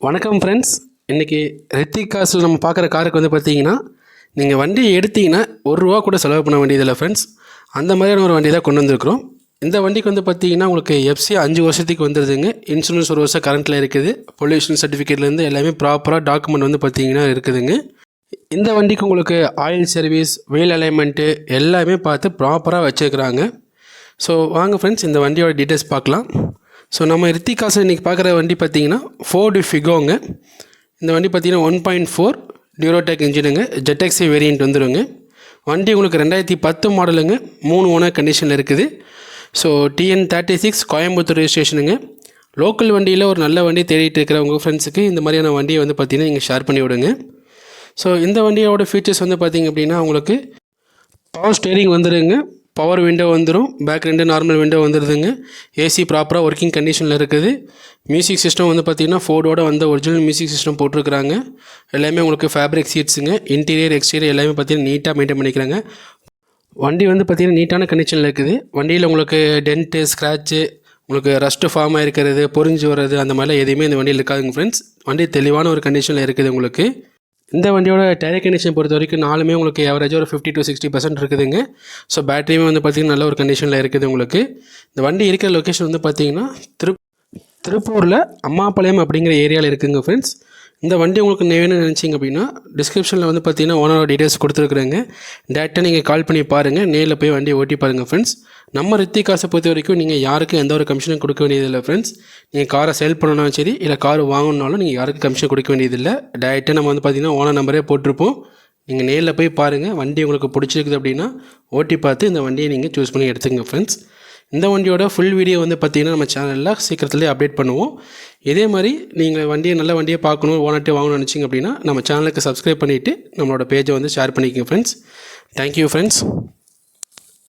வணக்கம் ஃப்ரெண்ட்ஸ். இன்றைக்கி ரித்திக் காசில் நம்ம பார்க்குற காருக்கு வந்து பார்த்தீங்கன்னா, நீங்கள் வண்டியை எடுத்தீங்கன்னா ரூபா கூட செலவு பண்ண வேண்டியதில்லை ஃப்ரெண்ட்ஸ். அந்த மாதிரியான ஒரு வண்டி தான் கொண்டு வந்திருக்கிறோம். இந்த வண்டிக்கு வந்து பார்த்தீங்கன்னா உங்களுக்கு எஃப்சி 5 வருஷத்துக்கு வந்துடுதுங்க. இன்சூரன்ஸ் 1 வருஷம் கரண்ட்டில் இருக்குது. பொல்யூஷன் சர்டிஃபிகேட்லேருந்து எல்லாமே ப்ராப்பராக டாக்குமெண்ட் வந்து பார்த்தீங்கன்னா இருக்குதுங்க. இந்த வண்டிக்கு உங்களுக்கு ஆயில் சர்வீஸ், வீல் அலைன்மெண்ட்டு எல்லாமே பார்த்து ப்ராப்பராக வச்சுருக்குறாங்க. ஸோ வாங்க ஃப்ரெண்ட்ஸ், இந்த வண்டியோட டீட்டெயில்ஸ் பார்க்கலாம். ஸோ நம்ம ரித்திக் காசில் இன்றைக்கி பார்க்குற வண்டி பார்த்திங்கன்னா ஃபோர்டு ஃபிகோங்க. இந்த வண்டி பார்த்திங்கன்னா 1.4 டியூரோடெக் இன்ஜினுங்க. ஜெட்எக்ஸி வேரியண்ட் வந்துடுங்க. வண்டி உங்களுக்கு 2010 மாடலுங்க. 3 ஓனர் கண்டிஷனில் இருக்குது. So TN36 Coimbatore ரெஜிஸ்ட்ரேஷனுங்க. லோக்கல் வண்டியில் ஒரு நல்ல வண்டி தேடிட்டு இருக்கிற உங்கள் ஃப்ரெண்ட்ஸுக்கு இந்த மாதிரியான வண்டியை வந்து பார்த்திங்கன்னா நீங்கள் ஷேர் பண்ணி விடுங்க. ஸோ இந்த வண்டியோட ஃபீச்சர்ஸ் வந்து பார்த்திங்க அப்படின்னா உங்களுக்கு பவர் ஸ்டேரிங் வந்துடுங்க. பவர் விண்டோ வந்துடும். பேக் 2 நார்மல் விண்டோ வந்துடுதுங்க. ஏசி ப்ராப்பராக ஒர்க்கிங் கண்டிஷனில் இருக்குது. மியூசிக் சிஸ்டம் வந்து பார்த்திங்கன்னா ஃபோர்டோட வந்த ஒரிஜினல் மியூசிக் சிஸ்டம் போட்டிருக்கிறாங்க. எல்லாமே உங்களுக்கு ஃபேப்ரிக் சீட்ஸுங்க. இன்டீரியர் எக்ஸ்டீரியர் எல்லாமே பார்த்திங்கன்னா நீட்டாக மெயின்டைன் பண்ணிக்கிறாங்க. வண்டி வந்து பார்த்திங்கன்னா நீட்டான கண்டிஷனில் இருக்குது. வண்டியில் உங்களுக்கு டென்ட்டு, ஸ்க்ராட்சு, உங்களுக்கு ரஸ்ட்டு ஃபார்ம் ஆகிருக்கிறது, பொறிஞ்சு வர்றது அந்த மாதிரிலாம் எதுவுமே இந்த வண்டியில் இருக்காதுங்க ஃப்ரெண்ட்ஸ். வண்டி தெளிவான ஒரு கண்டிஷனில் இருக்குது உங்களுக்கு. இந்த வண்டியோட டயர் கண்டிஷன் பொறுத்த வரைக்கும் நாலுமே உங்களுக்கு ஆவரேஜாக ஒரு 50 to 60% இருக்குதுங்க. ஸோ பேட்டரியுமே வந்து பார்த்திங்கன்னா நல்ல ஒரு கண்டிஷனில் இருக்குது உங்களுக்கு. இந்த வண்டி இருக்கிற லொக்கேஷன் வந்து பார்த்திங்கன்னா திருப்பூரில் அம்மாபாளையம் அப்படிங்கிற ஏரியாவில் இருக்குதுங்க ஃப்ரெண்ட்ஸ். இந்த வண்டி உங்களுக்கு வேணும்னு நினச்சிங்க அப்படின்னா டிஸ்கிரிப்ஷனில் வந்து பார்த்திங்கன்னா ஓனரோட டீட்டெயில்ஸ் கொடுத்துருக்குறேங்க. டேரெக்டாக நீங்கள் கால் பண்ணி பாருங்கள், நேரில் போய் வண்டியை ஓட்டி பாருங்கள் ஃப்ரெண்ட்ஸ். நம்ம ரித்திக் காசை பொறுத்த வரைக்கும் நீங்கள் யாருக்கும் எந்த ஒரு கமிஷனும் கொடுக்க வேண்டியதில்லை ஃப்ரெண்ட்ஸ். நீங்கள் காரை சேல் பண்ணணும் சரி, இல்லை கார் வாங்கணுன்னாலும் நீங்கள் யாருக்கும் கமிஷன் கொடுக்க வேண்டியதில்லை. டேரெக்டாக நம்ம வந்து பார்த்திங்கன்னா ஓனர் நம்பரே போட்டிருப்போம். நீங்கள் நேரில் போய் பாருங்கள். வண்டி உங்களுக்கு பிடிச்சிருக்குது அப்படின்னா ஓட்டி பார்த்து இந்த வண்டியை நீங்கள் சூஸ் பண்ணி எடுத்துங்க ஃப்ரெண்ட்ஸ். இந்த வண்டியோட ஃபுல் வீடியோ வந்து பார்த்திங்கன்னா நம்ம சேனலில் சீக்கிரத்துலேயே அப்டேட் பண்ணுவோம். இதே மாதிரி நீங்கள் வண்டியை நல்ல வண்டியை பார்க்கணும், ஓனர்ட்டே வாங்கணும்னு நினச்சிங்க அப்படின்னா நம்ம சேனலுக்கு சப்ஸ்கிரைப் பண்ணிவிட்டு நம்மளோட பேஜை வந்து ஷேர் பண்ணிக்கோங்க ஃப்ரெண்ட்ஸ். Thank you friends.